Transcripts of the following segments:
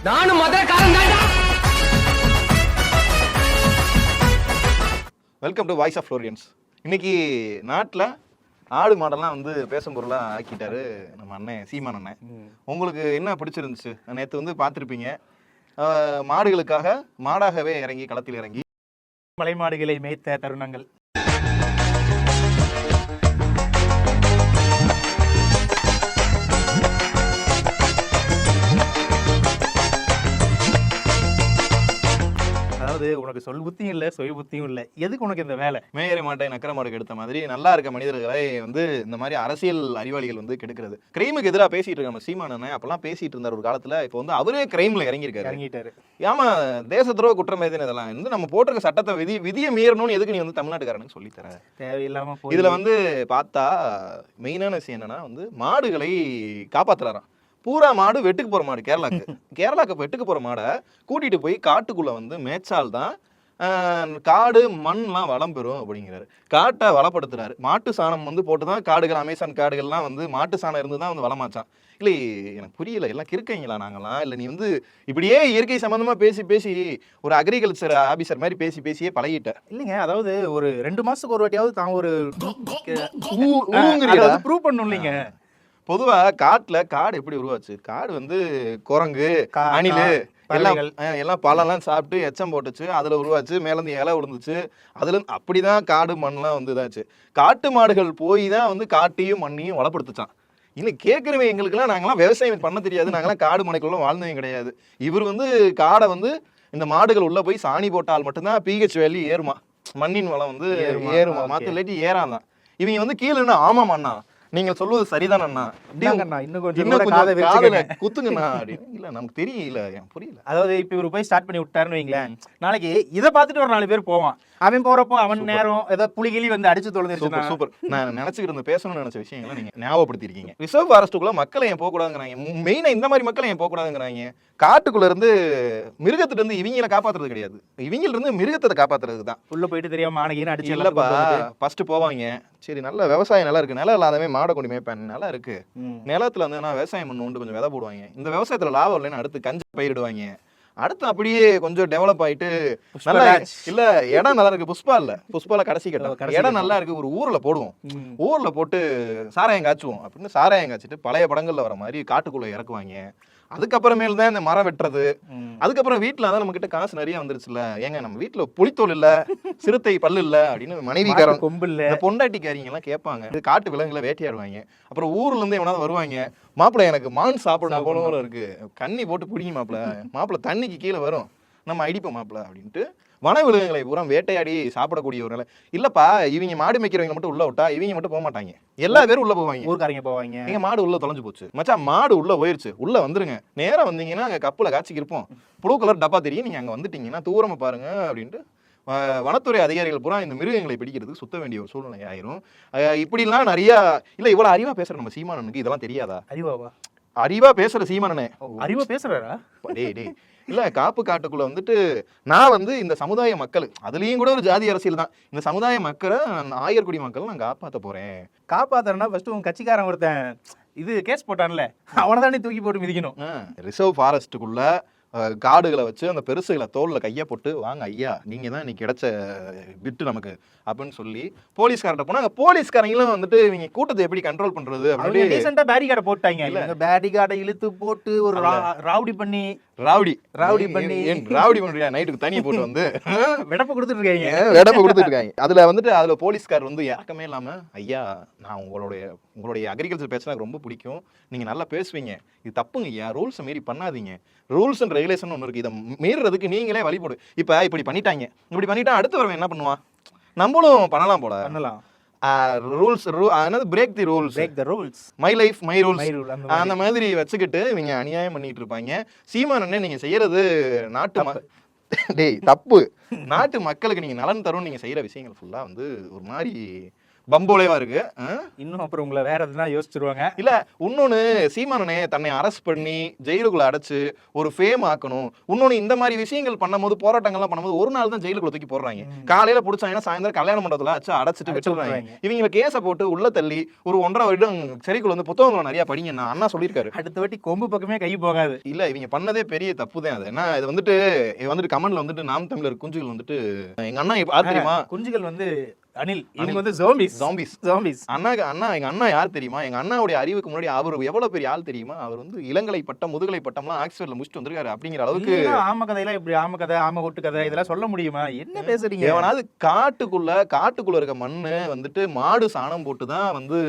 நானும் மதுரக்காரன் தான்டா. Welcome to voice of Florians. இன்னைக்கு நாட்டில் ஆடு மாடெல்லாம் வந்து பேசும் பொருளாக ஆக்கிட்டாரு நம்ம அண்ணன் சீமான் அண்ணன். உங்களுக்கு என்ன பிடிச்சிருந்துச்சு? நேற்று வந்து பார்த்துருப்பீங்க, மாடுகளுக்காக மாடாகவே இறங்கி களத்தில் இறங்கி மலை மாடுகளை மேய்த்த தருணங்கள். அதாவது உனக்கு சொல் புத்தியும் இல்லை, சொல் புத்தியும் இல்லை, எதுக்கு உனக்கு இந்த வேலை? மேயரை மாட்டை நக்கர மாடு கெடுத்த மாதிரி நல்லா இருக்க மனிதர்களை வந்து இந்த மாதிரி அரசியல் அறிவாளிகள் வந்து கெடுக்கிறது. கிரைமுக்கு எதிராக பேசிட்டு இருக்க நம்ம சீமான் அண்ணன் அப்பெல்லாம் பேசிட்டு இருந்தார் ஒரு காலத்துல. இப்போ வந்து அவரே கிரைம்ல இறங்கிட்டாரு. ஆமா, தேச துரோக குற்றம் எதுன்னு இதெல்லாம் வந்து நம்ம போட்டிருக்க சட்டத்தை விதியை மீறணும்னு எதுக்கு நீ வந்து தமிழ்நாட்டுக்காரனுக்கு சொல்லித்தர? தேவையில்லாம இதுல வந்து பார்த்தா மெயினான விஷயம் என்னன்னா வந்து மாடுகளை காப்பாத்துறாராம். பூரா மாடு வெட்டுக்கு போற மாடு. கேரளாக்கு வெட்டுக்கு போற மாடை கூட்டிட்டு போய் காட்டுக்குள்ள வந்து மேய்ச்சால் தான் காடு மண்லாம் வளம் பெறும் அப்படிங்கிறாரு. காட்டை வளப்படுத்துறாரு. மாட்டு சாணம் வந்து போட்டுதான் காடுகள், அமேசான் காடுகள்லாம் வந்து மாட்டு சாணம் இருந்துதான் வந்து வளமாச்சான். இல்லை, எனக்கு புரியல, எல்லாம் கிறுக்கீங்களா நாங்களாம்? இல்லை, நீ வந்து இப்படியே இயற்கை சம்பந்தமா பேசி ஒரு அக்ரிகல்ச்சர் ஆபீசர் மாதிரி பேசியே பழகிட்ட இல்லைங்க. அதாவது ஒரு 2 மாசத்துக்கு ஒரு வாட்டியாவது தான் ஒரு ப்ரூவ் பண்ணும் இல்லைங்க. பொதுவா காடு எப்படி உருவாச்சு? காடு வந்து குரங்கு, அணிலு எல்லாம் பழம்லாம் சாப்பிட்டு எச்சம் போட்டுச்சு, அதுல உருவாச்சு. மேல இருந்து இலை விழுந்துச்சு, அதுல அப்படிதான் காடு மண்லாம் வந்து இதாச்சு. காட்டு மாடுகள் போய் தான் வந்து காட்டையும் மண்ணையும் வளப்படுத்துச்சான். இன்னும் கேட்குறவங்க எங்களுக்குலாம், நாங்களாம் விவசாயம் பண்ண தெரியாது, நாங்களாம் காடு மனைக்குள்ள வாழ்ந்தவங்க கிடையாது. இவர் வந்து காடை வந்து இந்த மாடுகள் உள்ள போய் சாணி போட்டால் மட்டும்தான் பிஹெச் வேல்யூ ஏறுமா, மண்ணின் வளம் வந்து ஏறுமா, மாத்த இல்லாட்டி ஏறாதான். இவங்க வந்து கீழே என்ன ஆமா மண்ணா, நீங்க சொல்லுவது சரிதான் அண்ணா, இன்னும் கொஞ்சம் குத்துங்கண்ணா அப்படின்னு. இல்ல நமக்கு தெரியல, புரியல. அதாவது இப்ப இவரு போய் ஸ்டார்ட் பண்ணி விட்டாருன்னு வைங்களேன், நாளைக்கு இதை பார்த்துட்டு ஒரு 4 பேர் போவான். அவன் போறப்போ அவன் நேரம் ஏதோ புலிகிளி வந்து அடிச்சு தொலைஞ்சிருச்சு. சூப்பர். நான் நினைச்சுக்கிட்டு இருந்த பேசணும்னு நினைச்ச விஷயங்களை நீங்க ஞாபகப்படுத்தி இருக்கீங்க. ரிசர்வ் ஃபாரஸ்ட்டுக்குள்ள மக்களை ஏன் போகக்கூடாதுங்கிறாங்க? மெயினா இந்த மாதிரி மக்களை ஏன் போகக்கூடாதுங்கிறாங்க? காட்டுக்குள்ள இருந்து மிருகத்துல இருந்து இவங்களை காப்பாத்துறது கிடையாது, இவங்கள இருந்து மிருகத்தை காப்பாத்துறது தான். உள்ள போயிட்டு தெரியாம மானகின்னு அடிச்சு இல்லப்பா, ஃபர்ஸ்ட் போவாங்க. சரி, நல்ல விவசாயம் நல்லா இருக்கு, நிலம் இல்லாதவே மாடை கொண்டு மேய்ப்பேன், நல்லா இருக்கு. நிலத்துல வந்து நான் விவசாயம் பண்ணு கொஞ்சம் விதை போடுவாங்க. இந்த விவசாயத்துல லாபம் இல்லைன்னு அடுத்து கஞ்சி பயிரிடுவாங்க. அடுத்து அப்படியே கொஞ்சம் டெவலப் ஆயிட்டு நல்லா இல்ல, இடம் நல்லா இருக்கு. புஷ்பால கடைசி கட்டம், இடம் நல்லா இருக்கு, ஒரு ஊர்ல போடுவோம், ஊர்ல போட்டு சாராயம் காய்ச்சுவோம் அப்படின்னு சாராயம் காய்ச்சிட்டு பழைய படங்கள்ல வர மாதிரி காட்டுக்குள்ள இறக்குவாங்க. அதுக்கப்புறமேல தான் இந்த மரம் வெட்டுறது. அதுக்கப்புறம் வீட்டுல அதான் நம்ம கிட்ட காசு நிறைய வந்துருச்சுல்ல, ஏங்க நம்ம வீட்டுல புலித்தோல் இல்ல, சிறுத்தை பல்லு இல்ல அப்படின்னு மனைவிக்காரன் கொம்பு இல்ல, பொண்டாட்டிக்காரிங்க எல்லாம் கேட்பாங்க. காட்டு விலங்குகளை வேட்டையாடுவாங்க. அப்புறம் ஊர்ல இருந்து எவனாவது வருவாங்க, மாப்பிள்ள எனக்கு மான் சாப்பிடணும் போல இருக்கு, கண்ணி போட்டு பிடிங்க மாப்பிள்ள தண்ணிக்கு கீழே வரும், நம்ம அடிப்போம் மாப்பிள்ள அப்படின்ட்டு வன விலங்குகளை பூரா வேட்டையாடி சாப்பிடக்கூடியவர்களை. இல்லப்பா, இவங்க மாடு மேய்க்கிறவங்க மட்டும் உள்ள விட்டா இவங்க மட்டும் போக மாட்டாங்க, எல்லா பேரும் உள்ள போவாங்க. ஊர்க்காரங்க போவாங்க. எங்க மாடு உள்ள தொலைஞ்சு போச்சு மச்சான், மாடு உள்ள போயிருச்சு, உள்ள வந்துருங்க, நேரம் வந்தீங்கன்னா அங்க கப்புல காய்ச்சிக்கு இருப்போம், ப்ளூ கலர் டப்பா தெரியும், நீங்க அங்க வந்துட்டீங்கன்னா தூரமா பாருங்க அப்படின்ட்டு வனத்துறை அதிகாரிகள் பூரா இந்த மிருகங்களை பிடிக்கிறதுக்கு சுத்த வேண்டிய ஒரு சூழ்நிலை ஆயிரும். இப்படிலாம் நிறைய இல்ல, இவ்வளவு அறிவா பேசுற நம்ம சீமானனுக்கு இதெல்லாம் தெரியாதா? அறிவா பேசுற சீமானனே அறிவா பேசுறாரா? டேய் இல்ல, காப்பு காட்டுக்குள்ள வந்துட்டு நான் வந்து இந்த சமுதாய மக்கள், அதுலயும் கூட ஒரு ஜாதி அரசியல் தான், இந்த சமுதாய மக்களை ஆயர்குடி மக்கள் நான் காப்பாற்ற போறேன். காப்பாத்துறேன்னா ஃபர்ஸ்ட் உன் கட்சிக்காரன் ஒருத்தன் இது கேஸ் போட்டான்ல, அவனை தானே தூக்கி போட்டு மிதிக்கணும். ரிசர்வ் ஃபாரஸ்ட்டுக்குள்ள காடுகளை வச்சு அந்த பெருசுகளை தோல்ல கையை போட்டு வாங்க ஐயா, நீங்க தான் இன்னைக்கு கிடைச்ச விட்டு நமக்கு அப்படின்னு சொல்லி போலீஸ்கார்ட்ட போனா, போலீஸ்காரங்களும் வந்துட்டு இவங்க கூட்டத்தை எப்படி கண்ட்ரோல் பண்றது அப்படின்னு ரீசெண்டா பேரிகார்டை போட்டாங்க. இல்ல, பேரிகார்டை இழுத்து போட்டு ஒரு ராவடி பண்ணி பண்றியா, நைட்டுக்கு தனியை போட்டு வந்து வெடப்ப கொடுத்துட்டு இருக்காங்க. அதுல வந்துட்டு அதுல போலீஸ்கார் வந்து யாருக்குமே இல்லாம, ஐயா நான் உங்களுடைய அக்ரிகல்ச்சர் பேசினா ரொம்ப பிடிக்கும், நீங்க நல்லா பேசுவீங்க, இது தப்புங்க ஐயா, ரூல்ஸ் மீறி பண்ணாதீங்க, ரூல்ஸ் அண்ட் ரெகுலேஷன் ஒன்று இருக்கு, இதை மீறுறதுக்கு நீங்களே வழி போடு. இப்ப இப்படி பண்ணிட்டா அடுத்து வரவன் என்ன பண்ணுவான்? நம்மளும் பண்ணலாம் போல, பண்ணலாம். Rules break the rules, my life my rules அந்த மாதிரி வச்சுக்கிட்டு இவங்க அநியாயம் பண்ணிட்டு இருப்பாங்க. சீமானே நீங்க செய்யறது டேய் தப்பு. நாட்டு மக்களுக்கு நீங்க நலன் தரும் நீங்க செய்யற விஷயங்கள் ஃபுல்லா வந்து ஒரு மாதிரி பம்போலேவா இருக்கு. இன்னும் அப்புறம் உங்களை வேற எதுனா யோசிச்சிருவாங்க. இல்ல இன்னொன்னு, சீமானனே தன்னை அரெஸ்ட் பண்ணி ஜெயிலுக்குள்ள அடைச்சு ஒரு ஃபேம் ஆக்கணும். இன்னொன்னு இந்த மாதிரி விஷயங்கள் பண்ணும்போது, போராட்டங்கள்லாம் பண்ணும்போது ஒரு நாள் தான் ஜெயிலுக்குள்ள தூக்கி போடுறாங்க. காலையில புடிச்சாங்கன்னா சாயந்தரம் கல்யாண மண்டபத்துல அடைச்சிட்டு வச்சிருக்காங்க. இவங்க கேஸ போட்டு உள்ள தள்ளி ஒரு 1.5 வருடம் சிறைக்குள்ள வந்து புத்தகங்களை நிறைய படிங்க நான் அண்ணா சொல்லியிருக்காரு. அடுத்த வாட்டி கொம்பு பக்கமே கை போகாது. இல்ல இவங்க பண்ணதே பெரிய தப்பு தான். அது என்ன, இது வந்துட்டு கமெண்ட்ல வந்துட்டு நாம் தமிழர் குஞ்சுகள் வந்துட்டு எங்க அண்ணா யார் தெரியுமா? குஞ்சுகள் வந்து அனில், இவங்க வந்து ஜாம்பிஸ். அண்ணா எங்க அண்ணா யார் தெரியுமா? எங்க அண்ணாவுடைய அறிவுக்கு முன்னாடி அவர் எவ்வளவு பெரிய ஆள் தெரியுமா? அவர் வந்து இளங்கலை பட்டம், முதுகலை பட்டம்லாம் ஆக்ஸ்போர்ட்ல முடிச்சுட்டு வந்திருக்காரு. அப்படிங்கிற அளவுக்கு ஆம கதையெல்லாம் இப்படி ஆம கதை, ஆம ஒட்டு கதை இதெல்லாம் சொல்ல முடியுமா? என்ன பேசுறீங்க? எவனாவது காட்டுக்குள்ள இருக்க மண்ணு வந்துட்டு மாடு சாணம் போட்டு தான் வந்து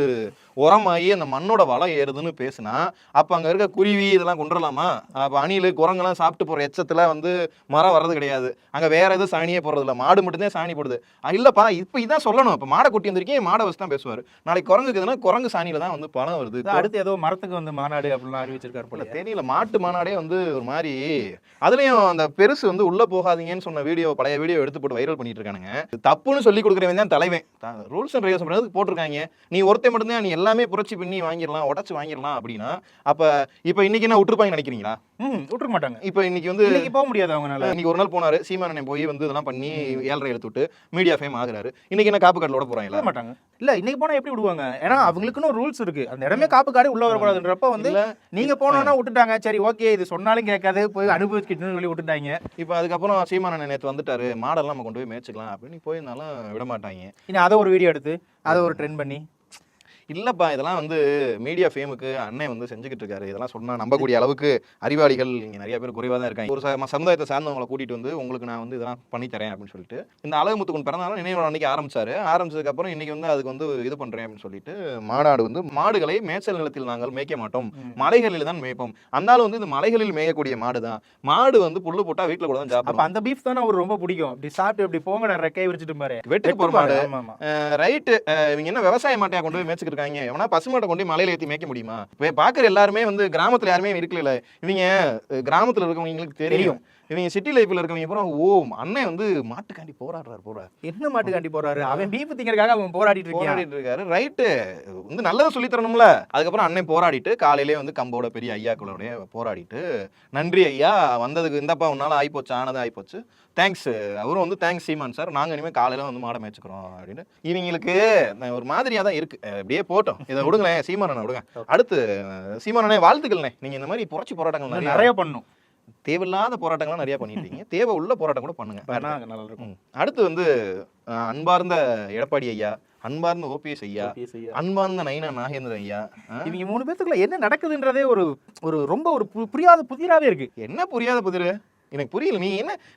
உரமாகி அந்த மண்ணோட வளம் ஏறுதுன்னு பேசுனா, அப்ப அங்க இருக்க குருவி இதெல்லாம் கொண்டுடலாமா? அப்ப அணில் குரங்கெல்லாம் சாப்பிட்டு போற எச்சத்துல வந்து மரம் வர்றது கிடையாது. அங்க வேற எதுவும் சாணியே போறது இல்ல, மாடு மட்டும்தான் சாணி போடுது. இல்லப்பா இப்ப இதான் சொல்லணும். இப்ப மாடை கொட்டி வந்திருக்கேன், மாடை வச்சு தான் பேசுவாரு. நாளைக்கு குரங்குக்குதுன்னா குரங்கு சாணியில தான் வந்து பணம் வருது. அடுத்து ஏதோ மரத்துக்கு வந்து மாநாடு அப்படிலாம் அறிவிச்சிருக்காரு போல. தெரியல, மாட்டு மாநாடே வந்து ஒரு மாதிரி. அதுலயும் அந்த பெருசு வந்து உள்ள போகாதீங்கன்னு சொன்ன பழைய வீடியோ எடுத்து போட்டு வைரல் பண்ணிட்டு இருக்கானுங்க. தப்புன்னு சொல்லி கொடுக்குறவன் தான் தலைவன். ரூல்ஸ் அண்ட் ரெகுலேஷன் போட்டிருக்காங்க. நீ ஒருத்தன் மட்டும்தான் நீ எல்லாமே புரட்சி பண்ணி வாங்கிடலாம், உடச்சு வாங்கிடலாம் அப்படின்னா, அப்ப இப்ப இன்னைக்கு என்ன விட்டுருப்பாங்க நினைக்கிறீங்களா? விட்டுருக்க மாட்டாங்க. இப்ப இன்னைக்கு வந்து போக முடியாது அவங்களால. இன்னைக்கு ஒரு நாள் போனாரு சீமானன், போய் வந்து இதெல்லாம் பண்ணி 7.5 எடுத்து விட்டு மீடியா ஃபேம் ஆகுறாரு. இன்னைக்கு என்ன காப்பு கார்டு ஓட போறாங்க? மாட்டாங்க. இல்ல இன்னைக்கு போனா எப்படி விடுவாங்க? ஏன்னா அவங்களுக்குன்னு ஒரு ரூல்ஸ் இருக்கு. அந்த இடமே காப்பு கார்டு உள்ள வரக்கூடாதுன்றப்ப வந்து நீங்க போனோம்னா விட்டுட்டாங்க. சரி ஓகே, இது சொன்னாலும் கேட்காது, போய் அனுபவிச்சுக்கிட்டு சொல்லி விட்டுட்டாங்க. இப்ப அதுக்கப்புறம் சீமானன் நேற்று வந்துட்டாரு, மாடெல்லாம் நம்ம கொண்டு போய் மேய்ச்சிக்கலாம் அப்படின்னு போயிருந்தாலும் விட மாட்டாங்க. இன்னும் அதை ஒரு வீடியோ எடுத்து அதை ஒரு ட்ரெண்ட் பண்ணி, இல்லப்பா இதெல்லாம் வந்து மீடியா ஃபேமுக்கு அண்ணன் வந்து செஞ்சுக்கிட்டு இருக்காரு. இதெல்லாம் சொன்னா நம்பக்கூடிய அளவுக்கு அறிவாளிகள் இங்க நிறைய பேர் குறைவா தான் இருக்காங்க. ஒரு சமுதாயத்தை சார்ந்தவங்களை கூட்டிட்டு வந்து உங்களுக்கு நான் வந்து இதெல்லாம் பண்ணி தரேன் அப்படின்னு சொல்லிட்டு இந்த அழகுமுத்துக்குன் பிறந்தாலும் நினைவு அன்னைக்கு ஆரம்பிச்சதுக்கு அப்புறம் இன்னைக்கு வந்து அதுக்கு வந்து இது பண்றேன் அப்படின்னு சொல்லிட்டு மாநாடு வந்து மாடுகளை மேய்ச்சல் நிலத்தில் நாங்கள் மேய்க்க மாட்டோம், மலைகளில் தான் மேய்ப்போம். அந்த வந்து இந்த மலைகளில் மேயக்கூடிய மாடு தான். மாடு வந்து புல்லு போட்டா வீட்டுல கூட தான் சாப்பிடும். அந்த பீஃப் தானே அவருக்கு ரொம்ப பிடிக்கும். அப்படி சாப்பிட்டு இப்படி போங்க ரெக்கையை விரிச்சிட்டு பாரு, வெட்டுக்கு போற மாடு. ரைட்டு, இவங்க என்ன விவசாய மாட்டையா கொண்டு போய் மேய்ச்சிட்டு இருக்காங்க? எவனா பசுமாட்டை கொண்டு மலையில ஏற்றி மேய்க்க முடியுமா? இப்போ பார்க்குற எல்லாருமே வந்து கிராமத்துல யாருமே இருக்கல. இவங்க கிராமத்துல இருக்கவங்களுக்கு தெரியும். இவங்க சிட்டி லைஃப்ல இருக்கவங்க அப்புறம் அண்ணன் வந்து மாட்டுக்காண்டி போராடுறாரு. என்ன மாட்டுக்காண்டி போறாரு? அவன் பீஃப் திங்கறதுக்காக அவன் போராடிட்டு இருக்காரு. ரைட்டு, வந்து நல்லதை சொல்லி தரணும்ல. அதுக்கப்புறம் அண்ணன் போராடிட்டு காலையிலேயே வந்து கம்போட பெரிய ஐயாக்களோட போராடிட்டு, நன்றி ஐயா வந்ததுக்கு, இந்தப்பா உன்னால ஆயிப்போச்சு, ஆனது ஆயிப்போச்சு, தேங்க்ஸ். அவரும் வந்து தேங்க்ஸ் சீமான் சார், நாங்க இனிமேல் காலையில வந்து மாடை மேய்ச்சிக்கிறோம் அப்படின்னு. இவங்களுக்கு ஒரு மாதிரியா தான் இருக்கு. அப்படியே போட்டோம், இதை விடுங்களேன், சீமானனை விடுங்க. அடுத்து சீமானனே வாழ்த்துக்கள்ண்ணே, நீங்க இந்த மாதிரி புரட்சி போராட்டங்கள் நிறைய பண்ணும். தேவையில்லாத போராட்டங்கள்லாம் நிறைய பண்ணிட்டீங்க, தேவை உள்ள போராட்டம் கூட பண்ணுங்க. அடுத்து வந்து அன்பார்ந்த எடப்பாடி ஐயா, அன்பார்ந்த ஓபிஎஸ் ஐயா, அன்பார்ந்த நயினா நாகேந்திரன் ஐயா, இவங்க 3 பேத்துக்குள்ள என்ன நடக்குதுன்றதே ஒரு ரொம்ப ஒரு புரியாத புதிராவே இருக்கு. என்ன புரியாத புதிர்? எனக்கு புரியல.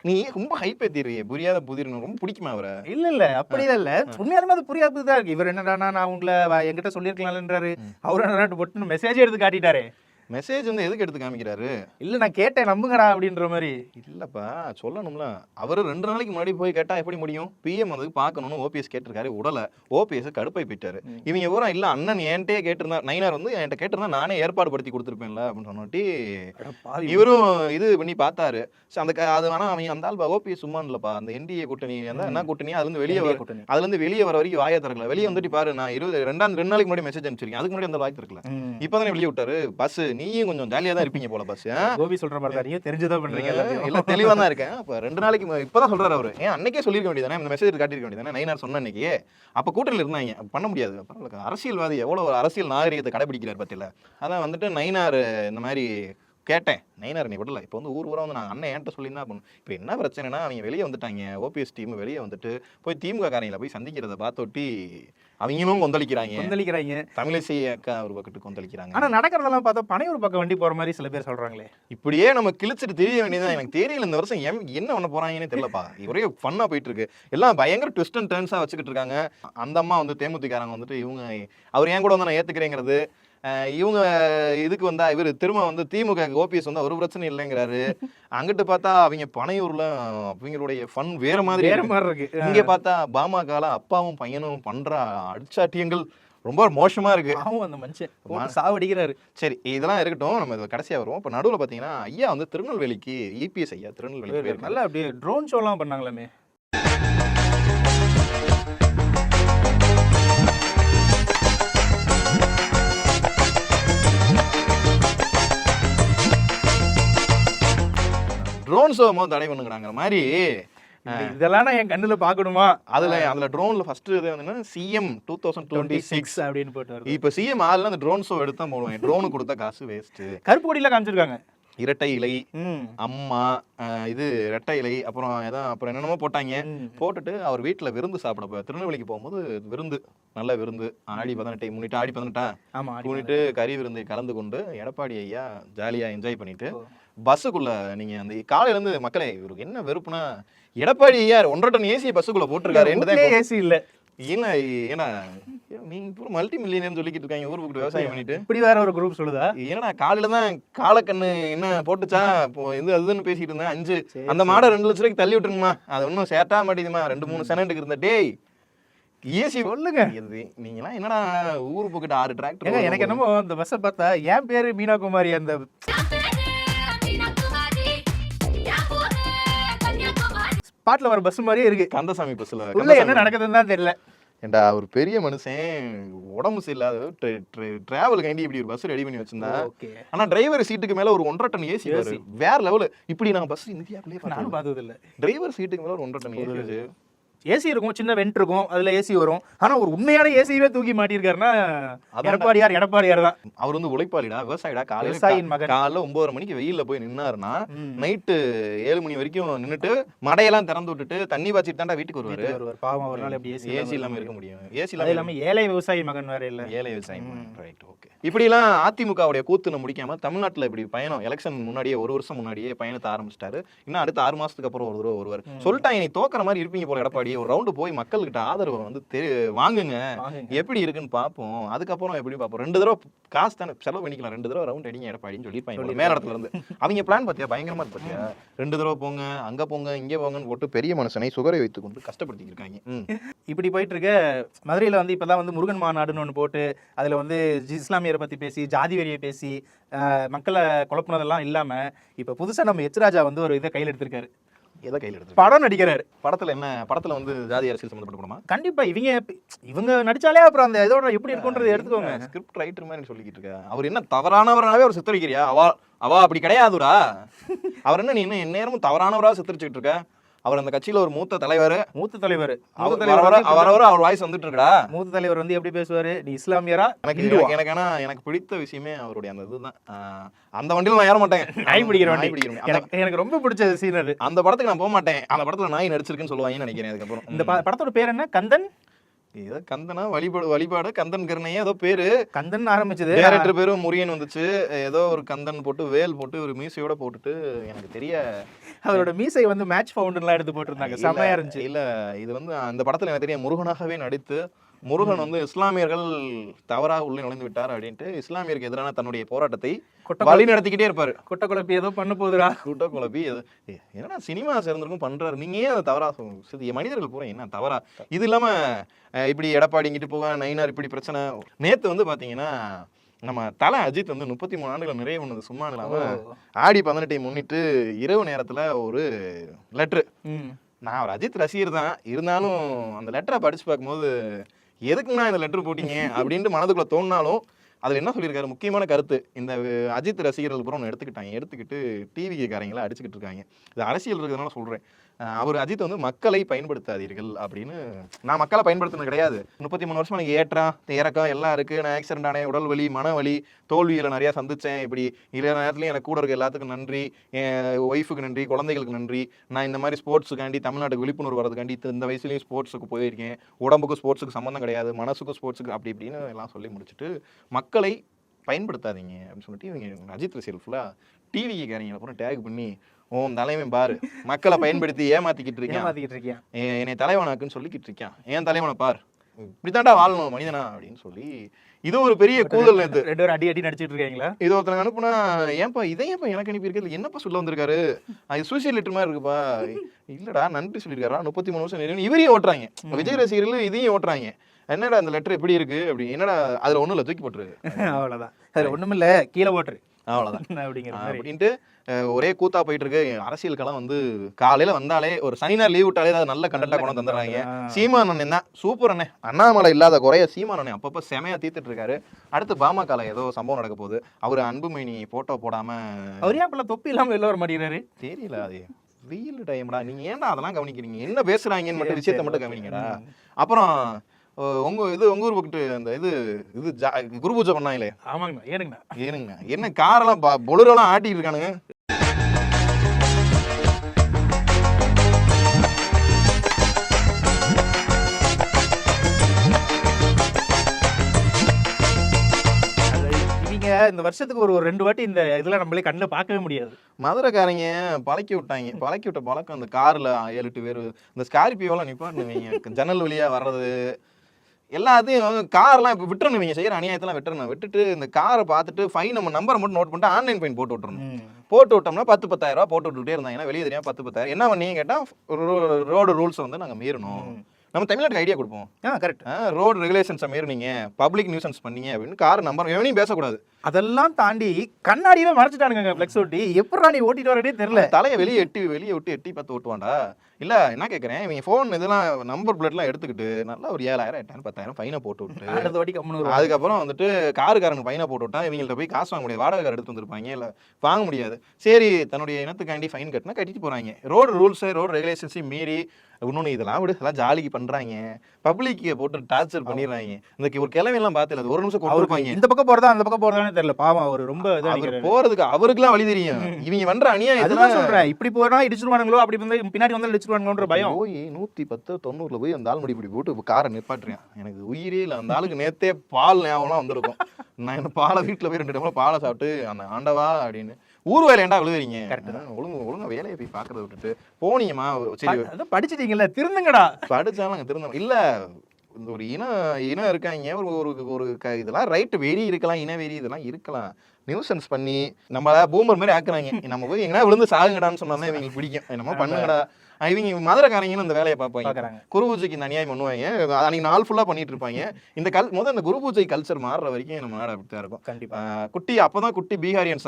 நீ ரொம்ப ஹைப் ஏத்திடுறிய, புரியாத புதிர். ரொம்ப பிடிக்குமா அவரை? இல்ல அப்படிதான் இல்ல, உண்மையாலுமே அது புரியாத புதிரா இருக்கு. இவர் என்னடா நான் உங்களை என்கிட்ட சொல்லியிருக்கலாம்ன்றாரு. அவரு பொட்டு மெசேஜ் எடுத்து காட்டிட்டாரு. மெசேஜ் வந்து எதுக்கு எடுத்து காமிக்கிறாரு? இல்ல நான் கேட்டேன் நம்புங்கடா அப்படின்ற மாதிரி. இல்லப்பா சொல்லணும்ல, அவரு 2 நாளைக்கு முன்னாடி போய் கேட்டா எப்படி முடியும்? பிஎம் வந்து பாக்கணும்னு ஓபிஎஸ் கேட்டிருக்காரு, உடல. ஓபிஎஸ் கடுப்பை போயிட்டாரு. இவங்க பூரா இல்ல அண்ணன் என்கிட்டயே கேட்டிருந்தா, நயினார் வந்து என்கிட்ட கேட்டிருந்தா நானே ஏற்பாடு படுத்தி கொடுத்துருப்பேன்ல அப்படின்னு சொன்னாட்டி இவரும் இது பண்ணி பார்த்தாரு. அது வேணா அவங்க அந்த ஆள் ஓபிஎஸ் சும்மா இல்லப்பா, அந்த என்டிஏ கூட்டணி என்ன கூட்டணி, அதுல இருந்து வெளியே வர வரைக்கும் வாயை திறக்கல. வெளியே வந்துட்டு பாரு, நான் 2 நாளைக்கு முன்னாடி மெசேஜ் அனுப்பிச்சிருக்கேன், அதுக்கு முன்னாடி அந்த வாய் திறக்கல. இப்பதானே வெளியே விட்டாரு. பஸ் நீயும் கொஞ்சம் ஜாலியா தான் இருப்பீங்க போல. பஸ் கோபி சொல்ற மாதிரி தான் தெரிஞ்சுதான் பண்றீங்க, இல்ல தெளிவா தான் இருக்கேன். அப்ப 2 நாளைக்கு இப்பதான் சொல்றாரு அவரு. ஏன் அன்னைக்கே சொல்லிருக்க வேண்டியதானே, இந்த மெசேஜ் காட்டிருக்க வேண்டியதானே? நயினார் சொன்ன அன்னைக்கு அப்ப கூட்டணியில் இருந்தாங்க, பண்ண முடியாது. அரசியல்வாதி எவ்வளவு அரசியல் நாகரிகத்தை கடைபிடிக்கிறார் பத்தியில. அதான் வந்துட்டு நயினார் இந்த மாதிரி கேட்டேன். நயினார் நீ விடல, இப்போ வந்து ஊர் ஊரா வந்து நாங்கள் அண்ணன் என்கிட்ட சொல்லி தான் பண்ணும். இப்போ என்ன பிரச்சனைனா, அவங்க வெளியே வந்துட்டாங்க, ஓபிஎஸ் டீம் வெளியே வந்துட்டு போய் திமுக காரங்களை போய் சந்திக்கிறத பார்த்தொட்டி அவங்களும் கொந்தளிக்கிறாங்க. தமிழிசை அக்கா ஒரு பக்கத்து கொந்தளிக்கிறாங்க. ஆனா நடக்கிறதெல்லாம் பார்த்தா பனை ஒரு பக்கம் வண்டி போற மாதிரி சில பேர் சொல்றாங்களே. இப்படியே நம்ம கிழிச்சிட்டு தெரிய வேண்டியதான். எனக்கு தெரியல இந்த வருஷம் என்ன பண்ண போறாங்கன்னு தெரியலப்பா. ஒரே ஃபன்னா போயிட்டு இருக்கு, எல்லாம் பயங்கர ட்விஸ்ட் அண்ட் டர்ன்ஸா வச்சுக்கிட்டு இருக்காங்க. அந்த அம்மா வந்து தேமுதிகாரங்க வந்துட்டு இவங்க அவர் ஏன் கூட வந்து நான் ஏத்துக்கிறேங்கிறது, இவங்க இதுக்கு வந்தா இவர் திரும்ப வந்து திமுக ஓபிஎஸ் வந்து ஒரு பிரச்சனை இல்லைங்கிறாரு. அங்கிட்டு பார்த்தா அவங்க பனையூர்ல அவங்களுடைய ஃபன் வேற மாதிரி இருக்கு. இங்க பார்த்தா பாமக அப்பாவும் பையனும் பண்ற அடிச்சாட்டியங்கள் ரொம்ப மோசமா இருக்கு. அந்த மனுஷன் சாவடிக்கிறாரு. சரி இதெல்லாம் இருக்கட்டும், நம்ம இது கடைசியா வருவோம். இப்ப நடுவுல பாத்தீங்கன்னா ஐயா வந்து திருநெல்வேலிக்கு, இபிஎஸ் ஐயா திருநெல்வேலிக்கு நல்லா அப்படியே ட்ரோன் ஷோலாம் பண்ணாங்களாமே. ட்ரோன் ஷோ தடை பண்ணுங்கிறாங்க மாதிரி இதெல்லாம் நான் என் கண்ணுல பாக்கணுமா? அதுல ட்ரோன்ல ஃபர்ஸ்ட் இது வந்து சிஎம் 2026 அப்படின்னு போட்டு வருது. இப்ப சிஎம் ஆள்ல அந்த ட்ரோன் ஷோ எடுத்தா போடுவாங்க. ட்ரோனு கொடுத்தா காசு வேஸ்ட். கருப்பு கொடியில காமிச்சிருக்காங்க. இரட்டை இலை, அம்மா, இது இரட்டை இலை, அப்புறம் என்னென்னமோ போட்டாங்க. போட்டுட்டு அவர் வீட்டுல விருந்து சாப்பிட திருநெல்வேலிக்கு போகும்போது விருந்து, நல்ல விருந்து, ஆடி 18 முன்னிட்டு, ஆடி 18 முன்னிட்டு கறி விருந்து கலந்து கொண்டு எடப்பாடி ஐயா ஜாலியா என்ஜாய் பண்ணிட்டு பஸ்ஸுக்குள்ள நீங்க அந்த காலையில இருந்து மக்களே இவருக்கு என்ன வெறுப்புனா எடப்பாடி ஐயா 1.5 டன் ஏசி பஸ்ஸுக்குள்ள போட்டிருக்காரு. ஏசி இல்ல ஏன்னா நீங்க மல்டி மில்லியன் சொல்லிக்கிட்டு இருக்காங்க ஊர் போட்டு விவசாயம் பண்ணிட்டு. இப்படி வேற ஒரு குரூப் சொல்லுதா? ஏன்னா காலையில தான் காலக்கண்ணு என்ன போட்டுச்சா அதுன்னு பேசிட்டு இருந்தேன். 5 அந்த மாடை 2 லட்ச ரூபாய்க்கு தள்ளி விட்டுருங்கம்மா, அது ஒன்னும் சேட்டா மாட்டேதுமா, 2-3 செனட்டுக்கு இருந்த டேய் ஏசி சொல்லுங்க. நீங்களாம் என்னடா ஊர் போக்கிட்டு 6 டிராக்டர். எனக்கு என்னமோ அந்த பஸ்ஸை பார்த்தா என் பேரு மீனா குமாரி அந்த பாட்டுல வர பஸ் மாதிரியே இருக்கு. கந்தசாமி பஸ்ல உள்ள என்ன நடக்குதுன்னு தான் தெரியல. ஏண்டா ஒரு பெரிய மனுஷன் உடம்பு சரியில்லாத டிராவல் கைண்டி இப்படி ஒரு பஸ் ரெடி பண்ணி வச்சிருந்தா. ஆனா டிரைவர் சீட்டுக்கு மேல ஒரு 1.5 டன் ஏசி வேற லெவல். இப்படி நான் பஸ் இந்தியாவிலேயே நானும் பார்த்தது இல்ல. டிரைவர் சீட்டுக்கு மேல ஒரு 1.5 டன் ஏசி ஏசி இருக்கும், சின்ன வெண்ட் இருக்கும், அதுல ஏசி வரும். ஆனா ஒரு உண்மையான ஏசியவே தூக்கி மாட்டிருக்காருன்னா எடப்பாடியார் தான். அவர் வந்து உழைப்பாளிடா, விவசாயிடா. காலையில காலைல 9:30 மணிக்கு வெயில்ல போய் நின்னாருன்னா நைட்டு 7 மணி வரைக்கும் நின்னுட்டு மடையெல்லாம் திறந்து விட்டுட்டு தண்ணி பாய்ச்சிட்டு தாண்டா வீட்டுக்கு வருவாரு. பாவம், ஒரு நாள் எப்படி ஏசி இல்லாம இருக்க முடியும்? ஏசி இல்லாம ஏழை விவசாயி மகன் வேற இல்ல, ஏழை விவசாயி. Right, okay. இப்படி எல்லாம் அதிமுகவுடைய கூத்துன்னு முடிக்காம தமிழ்நாட்டுல இப்படி பயணம் எலெக்ஷன் முன்னாடியே 1 வருஷம் முன்னாடியே பயணத்தை ஆரம்பிச்சிட்டாரு. இன்னும் அடுத்த 6 மாசத்துக்கு அப்புறம் ஒருவர் சொல்லிட்டாங்க, நீ தோக்குற மாதிரி இருப்பீங்க போல எடப்பாடி, ஒரு ரவுண்டு போய் மக்கள்கிட்ட ஆதரவு வந்து வாங்குங்க, எப்படி இருக்குன்னு பாப்போம், அதுக்கப்புறம் எப்படி பாப்போம், 2 தடவை காசு தானே செலவு பண்ணிக்கலாம், 2 தடவை ரவுண்ட் அடிங்க எடப்பாடின்னு சொல்லிருப்பாங்க மேல இடத்துல இருந்து. அவங்க பிளான் பாத்தியா, பயங்கரமா பாத்தியா, 2 தடவை போங்க, அங்க போங்க, இங்க போங்கன்னு போட்டு பெரிய மனுஷனை சுகரை வைத்துக் கொண்டு கஷ்டப்படுத்தி இருக்காங்க. இப்படி போயிட்டு இருக்க மதுரையில வந்து இப்பதான் வந்து முருகன் மாநாடுன்னு ஒன்று போட்டு அதுல வந்து இஸ்லாமியரை பத்தி பேசி ஜாதி வெறியை பேசி மக்களை குழப்பினதெல்லாம் இல்லாம இப்ப புதுசா நம்ம எச்ராஜா வந்து ஒரு இதை கையில் எடுத்திருக்காரு. எதை கையில் எடுத்து படம் நடிக்கிறாரு. படத்துல என்ன, படத்துல வந்து ஜாதி அரசியல் சம்பந்தப்பட்ட படமா? கண்டிப்பா. இவங்க நடிச்சாலே அப்புறம் அந்த இதோட எப்படி இருக்கும்ன்றது எடுத்துக்கோங்க. ஸ்கிரிப்ட் ரைட்டர் மாதிரி சொல்லிக்கிட்டு இருக்க. அவர் என்ன தவறானவராகவே அவர் சித்தரிக்கிறியா? அவா அப்படி கிடையாதுடா. அவர் என்ன, நீ என்ன நேரமும் தவறானவரா சித்தரிச்சுட்டு இருக்க? அவர் அந்த கட்சியில ஒரு மூத்த தலைவர் அவர் வாய்ஸ் வந்துட்டு இருக்கா. மூத்த தலைவர் வந்து எப்படி பேசுவாரு, நீ இஸ்லாமியரா? எனக்கு பிடித்த விஷயமே அவருடைய அந்த இதுதான். அந்த வண்டியில நான் ஏற மாட்டேன், நாய் பிடிக்கிற வண்டி. எனக்கு ரொம்ப பிடிச்ச சீன் அது. அந்த படத்துக்கு நான் போக மாட்டேன், அந்த படத்துல நாய் நடிச்சிருக்குன்னு சொல்லுவாங்கன்னு நினைக்கிறேன். அதுக்கப்புறம் இந்த படத்தோட பேர் என்ன, கந்தன்? ஏதோ கந்தனா வழிபாடு கந்தன் கருணையே ஏதோ பேரு. கந்தன் ஆரம்பிச்சது, டைரக்டர் பேரும் முருகன் வந்துச்சு. ஏதோ ஒரு கந்தன் போட்டு வேல் போட்டு ஒரு மீசையோட போட்டுட்டு எனக்கு தெரிய அவரோட மீசை வந்து மேட்ச் ஃபவுண்டன்லாம் எடுத்து போட்டிருந்தாங்க, செமையா இருந்துச்சு. இல்ல இது வந்து அந்த படத்துல எனக்கு தெரிய முருகனாகவே நடித்து முருகன் வந்து இஸ்லாமியர்கள் தவறாக உள்ளே நுழைந்து விட்டார் அப்படின்ட்டு இஸ்லாமியருக்கு எதிரான தன்னுடைய போராட்டத்தை வழி நடத்திக்கிட்டே இருப்பாரு. குட்ட குழப்பி ஏதோ பண்ண போதுரா, குட்ட குழப்பி என்னன்னா சினிமா சேர்ந்திருக்கும் பண்றாரு. நீங்க ஏன் அதை தவறா மனிதர்கள் பூரா என்ன தவறா? இது இல்லாம இப்படி எடப்பாடி இங்கிட்டு போக நயினார் இப்படி பிரச்சனை. நேத்து வந்து பாத்தீங்கன்னா நம்ம தலை அஜித் வந்து 33 ஆண்டுகள் நிறைவு பண்ணது சும்மா இல்லாம ஆடி 18 முன்னிட்டு இரவு நேரத்துல ஒரு லெட்ரு. நான் ஒரு அஜித் ரசிகர் தான், இருந்தாலும் அந்த லெட்டரை படிச்சு பார்க்கும்போது எதுக்குன்னா இந்த லெட்டர் போட்டீங்க அப்படின்ட்டு மனதுக்குள்ள தோணினாலும் அதில் என்ன சொல்லியிருக்காரு, முக்கியமான கருத்து. இந்த அஜித் ரசிகர்கள் பூரா எடுத்துக்கிட்டு டிவி காரங்களை அடிச்சுக்கிட்டு இருக்காங்க. இது அரசியல் இருக்கிறதுனால சொல்கிறேன். அவர் அஜித் வந்து மக்களை பயன்படுத்தாதீர்கள் அப்படின்னு. நான் மக்களை பயன்படுத்தினது கிடையாது. 33 வருஷம் எனக்கு ஏற்றம் இறக்கம் எல்லாம் இருக்குது. நான் ஆக்சிடென்ட் ஆனேன், உடல் வலி, மனவலி, தோல்வியில் நிறையா சந்தித்தேன். இப்படி எல்லா நேரத்துலையும் எனக்கு கூட இருக்க எல்லாத்துக்கும் நன்றி, என் ஒய்ஃபுக்கு நன்றி, குழந்தைகளுக்கு நன்றி. நான் இந்த மாதிரி ஸ்போர்ட்ஸுக்காண்டி தமிழ்நாட்டுக்கு விழிப்புணர்வு வரதுக்காண்டி இந்த வயசுலேயும் ஸ்போர்ட்ஸுக்கு போயிருக்கேன். உடம்புக்கும் ஸ்போர்ட்ஸுக்கு சம்மந்தம் கிடையாது, மனசுக்கும் ஸ்போர்ட்ஸுக்கு அப்படி இப்படின்னு எல்லாம் சொல்லி முடிச்சுட்டு மக்களை பயன்படுத்தாதீங்க அப்படின்னு சொல்லிட்டு இவங்க அஜித் ரசிகர்கள் ஃபுல்லாக டிவி காரங்களை அப்புறம் டேக் பண்ணி தலைவன் பாரு மக்களை பயன்படுத்தி ஏமாத்திக்கிட்டு இருக்கேன், என்னை தலைவனாக்குன்னு சொல்லிக்கிட்டு இருக்கான், ஏன் தலைவனை பார், இப்படித்தாண்டா வாழணும் மனிதனா அப்படின்னு சொல்லி இது ஒரு பெரிய கூதல். நேத்து 2 பேரும் அடி நடிச்சிட்டு இருக்கீங்களா? இது ஒருத்தங்க அனுப்புனா, ஏன்பா ஏன்ப்பா எனக்கு அனுப்பி இருக்கிறது, என்னப்பா சொல்ல வந்திருக்காரு, அது சூசைட் லெட்டர் மாதிரி இருக்குப்பா. இல்லடா நன்றி சொல்லியிருக்காரா, 33 வருஷம் இவரையும் ஓட்டுறாங்க, விஜய் ரசிகர்கள் இதையும் ஓட்டுறாங்க. என்னடா அந்த லெட்டர் எப்படி இருக்கு அப்படி, என்னடா அதுல ஒண்ணும் இல்ல தூக்கி போட்டுரு, அவ்வளவுதான், அதுல ஒண்ணும் இல்ல கீழே போட்டுரு, அவ்வளவுதான் அப்படிங்கிற மாதிரி. அப்படின்ட்டு ஒரே கூத்தா போயிட்டு இருக்கு. அரசியல் களம் வந்து காலையில வந்தாலே ஒரு சனி நேரம் லீவ் விட்டாலே அது நல்ல கண்டென்ட்டா கொண்டு வந்துடுறாங்க. சீமான் அண்ணன் தான் சூப்பர் அண்ணே. அண்ணாமலை இல்லாத குறைய சீமான் அண்ணன் அப்பப்ப செமையா தீர்த்துட்டு இருக்காரு. அடுத்து பாமகல ஏதோ சம்பவம் நடக்க போகுது. அவரு அன்புமணி போட்டோ போடாம அவர் ஏன் இப்பெல்லாம் தொப்பி இல்லாம வெளில வர மாட்டேங்கிறாரு தெரியல. அது வெயில் டைம்டா, நீங்க ஏன்டா அதெல்லாம் கவனிக்கிறீங்க? என்ன பேசுறாங்கன்னு மட்டும் விஷயத்தை மட்டும் கவனிங்கடா. அப்புறம் உங்க ஊர் பக்கிட்டு அந்த குரு பூஜை பண்ணாங்களே. ஆமாங்கண்ணா. ஏனுங்கண்ணா என்ன காரெல்லாம் பொலுரெல்லாம் ஆட்டிட்டு இருக்கானுங்க. இந்த வருஷத்துக்கு ஒரு 2 வாட்டி இந்த இதெல்லாம் நம்மளே கண்ணுல பார்க்கவே முடியாது. மதுரைக்காரங்க பழக்கி விட்ட பழக்கம். அந்த கார்ல 7-8 பேர் இந்த ஸ்கார்பியோலாம் நிப்பாட்டுவீங்க, ஜன்னல் வழியா வர்றது எல்லாத்தையும் கார்லாம் இப்போ விட்டுறணுவீங்க. செய்யற அநியாயத்தெல்லாம் விட்டுட்டு இந்த காரை பார்த்துட்டு ஃபைன் நம்ம நம்பரை மட்டும் நோட் பண்ணிட்டு ஆன்லைன் ஃபைன் போட்டு விட்டுறணும். போட்டு விட்டோம்னா 10,000 ரூபா போட்டு விட்டுட்டே இருந்தாங்கன்னா வெளியே தெரியாம 10,000 என்ன பண்ணீங்க கேட்டா ரோடு ரூல்ஸ் வந்து நாங்க மீறணும். நம்ம தமிழ்நாட்டுக்கு ஐடியா கொடுப்போம். கரெக்ட். ரோடு ரெகுலேஷன்ஸை மீறினீங்க, பப்ளிக் நியூசன்ஸ் பண்ணீங்க அப்படின்னு கார் நம்பர் எவனையும் பேசக்கூடாது. அதெல்லாம் தாண்டி கண்ணாடியே மறைச்சிட்டானுங்க ஃப்ளெக்ஸ் ஒட்டி. எப்படா நீ ஓட்டிட்டு வரதே தெரியல. தலையை வெளியே விட்டு எட்டி பார்த்து ஓட்டுவான்டா. இல்ல என்ன கேட்கறேன், இவங்க போன் இதெல்லாம் நம்பர் பிளேட்லாம் எடுத்துக்கிட்டு நல்லா ஒரு 7,000 8,000 10,000 ஃபைனை போட்டு விட்டு அடுத்த வாட்டி கம்முன்னு அதுக்கப்புறம் வந்துட்டு காருக்காரங்க ஃபைனை போட்டு விட்டா இவங்கள்ட்ட போய் காசு வாங்க முடியாது. வாடகை கார் எடுத்து வந்திருப்பாங்க, இல்ல வாங்க முடியாது. சரி தன்னுடைய இனத்துக்காண்டி ஃபைன் கட்டினா கட்டிட்டு போறாங்க. ரோடு ரூல்ஸ் ரோடு ரெகுலேஷன்ஸையும் மீறி இன்னொன்னு இதெல்லாம் விடு, எல்லாம் ஜாலிக்கு பண்றாங்க. பப்ளிக்கை போட்டு டார்ச்சர் பண்ணிடுறாங்க. இந்த ஒரு கிழமையெல்லாம் பார்த்து ஒரு நிமிஷம் கொடுப்பாங்க. இந்த பக்கம் போறதா அந்த பக்கம் போறதானே தெரியல. பாவம் அவர் ரொம்ப போறதுக்கு அவருக்குலாம் வழி தெரியும். இவங்க பண்ற அநியாயம் இதெல்லாம் சொல்றேன். இப்படி போனா இடிச்சிருவானுங்களோ, அப்படி வந்து பின்னாடி வந்து இடிச்சிருவானுங்களோன்ற பயம். போய் 110-90 போய் அந்த ஆள் முடி இப்படி போட்டு காரை நிப்பாட்டுறேன். எனக்கு உயிரே இல்லை. அந்த ஆளுக்கு நேத்தே பால் ஞாபகம் வந்திருக்கும். நான் என்ன பாலை வீட்டுல போய் 2 டம்ளர் பாலை சாப்பிட்டு அந்த ஆண்டவா அப்படின்னு ஊர் வேலை ஏண்டா விழுதுறீங்க. ஒழுங்கா வேலையை போய் பாக்குறத விட்டுட்டு போனீங்கம்மா. சரி படிச்சிட்டீங்கல்ல, திருந்துங்கடா. படிச்சாலும் திருந்தணும் இல்ல. இந்த ஒரு இனம் இருக்காங்க. ஒரு இதெல்லாம் ரைட்டு வெறி இருக்கலாம், இன வெறி இதெல்லாம் இருக்கலாம். நியூசன்ஸ் பண்ணி நம்ம பூமர் மாதிரி ஆக்குறாங்க. நம்ம போய் எங்கன்னா விழுந்து சாகுங்கடான்னு சொன்னாதான் இவங்களுக்கு பிடிக்கும். என்னமோ பண்ணுங்கடா. இவங்க மதுரைக்காரங்கன்னு இந்த வேலையை பார்ப்பாங்க. குரு பூஜைக்கு இந்த அநியாயம் பண்ணுவாங்க. அன்னைக்கு நாள் ஃபுல்லா பண்ணிட்டு இருப்பாங்க. இந்த குரு பூஜை கல்ச்சர் மாறுற வரைக்கும் நம்ம நாடு அப்படித்தான் இருக்கும். கண்டிப்பா குட்டி அப்பதான் குட்டி பீகாரியன்ஸ்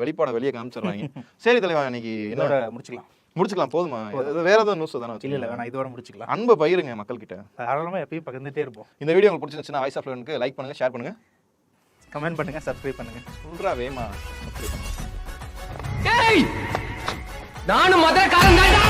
வெளிப்பாட வெளியே காமிச்சிடுறாங்க. சரி தலைவா, இன்னைக்கு என்னோட முடிச்சுக்கலாம் போதுமா? வேற ஏதாவது நியூஸ் தானே? இல்ல வேணாம், இதோட முடிச்சுக்கலாம். அன்பை பகிருங்க மக்கள் கிட்ட. தாராளமா எப்பயும் பகிர்ந்துட்டே இருப்போம். இந்த வீடியோ உங்களுக்கு பிடிச்சிருந்துச்சுன்னா வாய்ஸ் ஆஃப் ஃப்ளூயன்ட்க்கு லைக் பண்ணுங்க, ஷேர் பண்ணுங்க, கமெண்ட் பண்ணுங்க, சப்ஸ்கிரைப் பண்ணுங்க. சொல்றா வேமா. நானும் மதுரைக்காரன் தான்டா.